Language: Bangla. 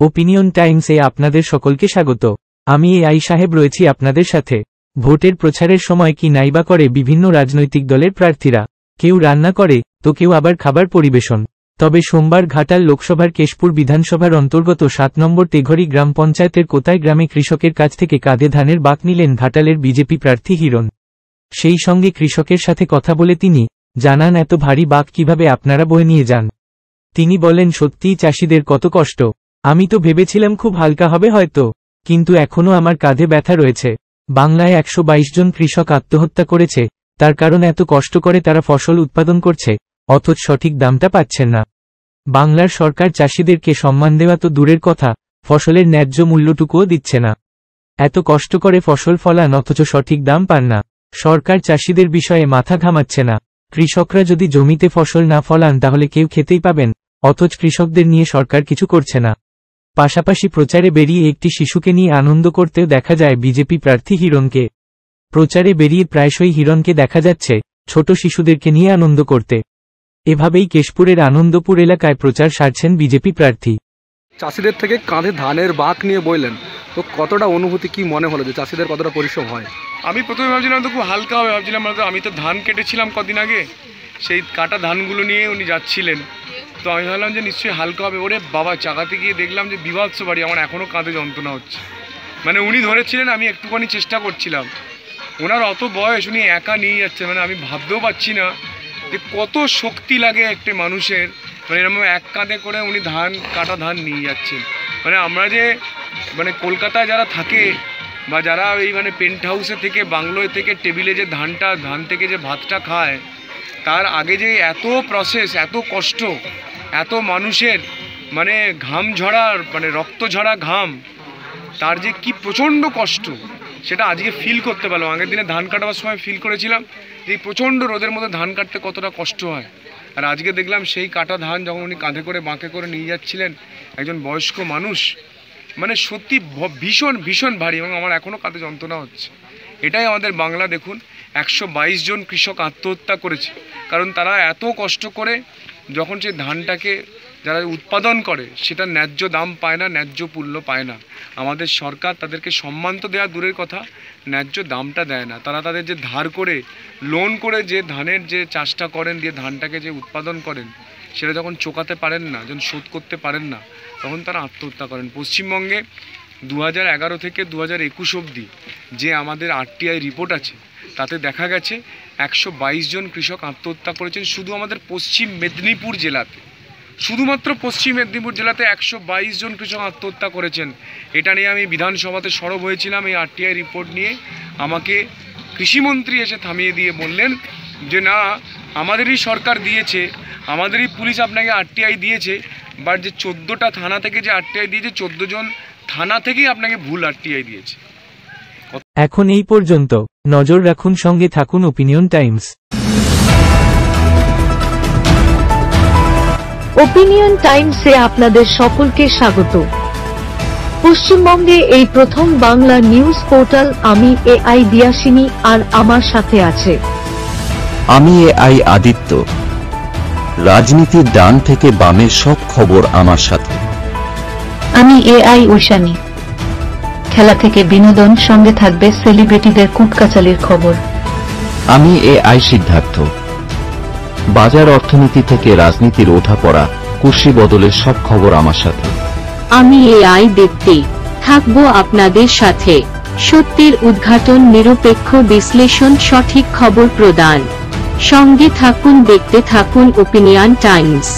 ওপিনিয়ন টাইমসে আপনাদের সকলকে স্বাগত। আমি এআই সাহেব রয়েছি আপনাদের সাথে। ভোটের প্রচারের সময় কি নাইবা করে বিভিন্ন রাজনৈতিক দলের প্রার্থীরা, কেউ রান্না করে তো কেউ আবার খাবার পরিবেশন। তবে সোমবার ঘাটাল লোকসভার কেশপুর বিধানসভার অন্তর্গত 7 নম্বর তেঘরি গ্রাম পঞ্চায়েতের কোতাই গ্রামে কৃষকের কাছ থেকে কাঁধে ধানের বাঁক নিলেন ঘাটালের বিজেপি প্রার্থী হিরণ। সেই সঙ্গে কৃষকের সাথে কথা বলে তিনি জানান এত ভারী বাঁক কিভাবে আপনারা বয়ে নিয়ে যান। তিনি বলেন সত্যিই চাষিদের কত কষ্ট, আমি তো ভেবেছিলাম খুব হালকা হবে হয়তো, কিন্তু এখনও আমার কাঁধে ব্যথা রয়েছে। বাংলায় 122 জন কৃষক আত্মহত্যা করেছে, তার কারণ এত কষ্ট করে তারা ফসল উৎপাদন করছে অথচ সঠিক দামটা পাচ্ছেন না। বাংলার সরকার চাষিদেরকে সম্মান দেওয়া তো দূরের কথা, ফসলের ন্যায্য মূল্যটুকুও দিচ্ছে না। এত কষ্ট করে ফসল ফলান অথচ সঠিক দাম পান না। সরকার চাষিদের বিষয়ে মাথা ঘামাচ্ছে না। কৃষকরা যদি জমিতে ফসল না ফলান তাহলে কেউ খেতেই পাবেন, অথচ কৃষকদের নিয়ে সরকার কিছু করছে না। পাশাপাশি প্রচারে বেরিয়ে একটি শিশুকে নিয়ে আনন্দ করতেও দেখা যায় বিজেপি প্রার্থী হিরণকে। প্রচারে বেরিয়ে প্রায়শই হিরণকে দেখা যাচ্ছে ছোট শিশুদেরকে নিয়ে আনন্দ করতে। এভাবেই কেশপুরের আনন্দপুর এলাকায় প্রচার সারছেন বিজেপি প্রার্থী। চাষিদের থেকে কাঁধে ধানের বাঁক নিয়ে বইলেন, তো কতটা অনুভূতি, কি মনে হলো যে চাষিদের কতটা পরিশ্রম হয়? আমি প্রথমে ভাবছিলাম তো খুব হালকা হবে, ভাবছিলাম আমি তো ধান কেটেছিলাম কদিন আগে, সেই কাটা ধানগুলো নিয়ে উনি যাচ্ছিলেন, তো আমি ভাবলাম যে নিশ্চয়ই হালকা হবে। ওরে বাবা, চাকাতে গিয়ে দেখলাম যে বিভৎস বাড়ি, আমার এখনও কাঁধে যন্ত্রণা হচ্ছে। মানে উনি ধরেছিলেন, আমি একটুখানি চেষ্টা করছিলাম। ওনার অত বয়স, উনি একা নিয়ে যাচ্ছে, মানে আমি ভাবতেও পারছি না যে কত শক্তি লাগে একটা মানুষের। মানে এরকম এক কাঁধে করে উনি কাটা ধান নিয়ে যাচ্ছেন। মানে আমরা যে কলকাতায় যারা থাকে বা যারা এই পেন্ট হাউসে থেকে বাংলোয় থেকে টেবিলে যে ধান থেকে যে ভাতটা খায়, তার আগে যে এত প্রসেস, এত কষ্ট, এত মানুষের ঘাম ঝরা, রক্ত ঝরা ঘাম, তার যে কি প্রচণ্ড কষ্ট, সেটা আজকে ফিল করতে পারলাম। আগের দিনে ধান কাটাবার সময় ফিল করেছিলাম যে প্রচণ্ড রোদের মধ্যে ধান কাটতে কতটা কষ্ট হয়। আর আজকে দেখলাম সেই কাটা ধান যখন উনি কাঁধে করে বাঁকে করে নিয়ে যাচ্ছিলেন, একজন বয়স্ক মানুষ, সত্যি ভীষণ ভীষণ ভারী, এবং আমার এখনও কাঁধে যন্ত্রণা হচ্ছে। এটাই আমাদের বাংলা। দেখুন, 122 জন কৃষক আত্মহত্যা করেছে, কারণ তারা এত কষ্ট করে যখন সেই ধানটাকে যারা উৎপাদন করে সেটা ন্যায্য দাম পায় না, ন্যায্য মূল্য পায় না। আমাদের সরকার তাদেরকে সম্মান তো দেওয়া দূরের কথা, ন্যায্য দামটা দেয় না। তারা তাদের যে ধার করে, লোন করে যে ধানের যে চাষটা করেন, দিয়ে ধানটাকে যে উৎপাদন করেন, সেটা যখন চোকাতে পারেন না, যখন শোধ করতে পারেন না, তখন তারা আত্মহত্যা করেন। পশ্চিমবঙ্গে 2011 থেকে 2021 অবধি যে আমাদের RTI রিপোর্ট আছে, তাতে দেখা গেছে 122 জন কৃষক আত্মহত্যা করেছেন শুধু আমাদের পশ্চিম মেদিনীপুর জেলাতে। শুধুমাত্র পশ্চিম মেদিনীপুর জেলাতে 122 জন কৃষক আত্মহত্যা করেছেন। এটা নিয়ে আমি বিধানসভাতে সরব হয়েছিলাম। এই RTI রিপোর্ট নিয়ে আমাকে কৃষিমন্ত্রী এসে থামিয়ে দিয়ে বললেন যে না, আমাদেরই সরকার দিয়েছে, আমাদেরই পুলিশ আপনাকে RTI দিয়েছে, বাট যে 14টা থানা থেকে যে RTI দিয়েছে, 14 জন থানা থেকেই আপনাকে ভুল RTI দিয়েছে। এখন এই পর্যন্ত। নজর রাখুন, সঙ্গে থাকুন ওপিনিয়ন টাইমস। ওপিনিয়ন টাইমসে আপনাদের সকলকে স্বাগত। পশ্চিমবঙ্গে এই প্রথম বাংলা নিউজ পোর্টাল। আমি এআই দিয়াসিনী, আর আমার সাথে আছে আমি এআই আদিত্য। রাজনীতির ডান থেকে বামের সব খবর আমার সাথে। আমি এআই ঐশানী। খেলা থেকে বিনোদন, সঙ্গে থাকবে সেলিব্রিটিদের কুটকাচালির খবর। আমি এআই সিদ্ধার্থ। বাজার অর্থনীতি থেকে রাজনীতির ওঠাপড়া, কুর্সি বদলের সব খবর আমার সাথে। আমি এআই দীপ্তি, থাকবো আপনাদের সাথে। সত্যের উদ্ঘাটন, নিরপেক্ষ বিশ্লেষণ, সঠিক খবর প্রদান। সঙ্গে থাকুন, দেখতে থাকুন ওপিনিয়ন টাইমস।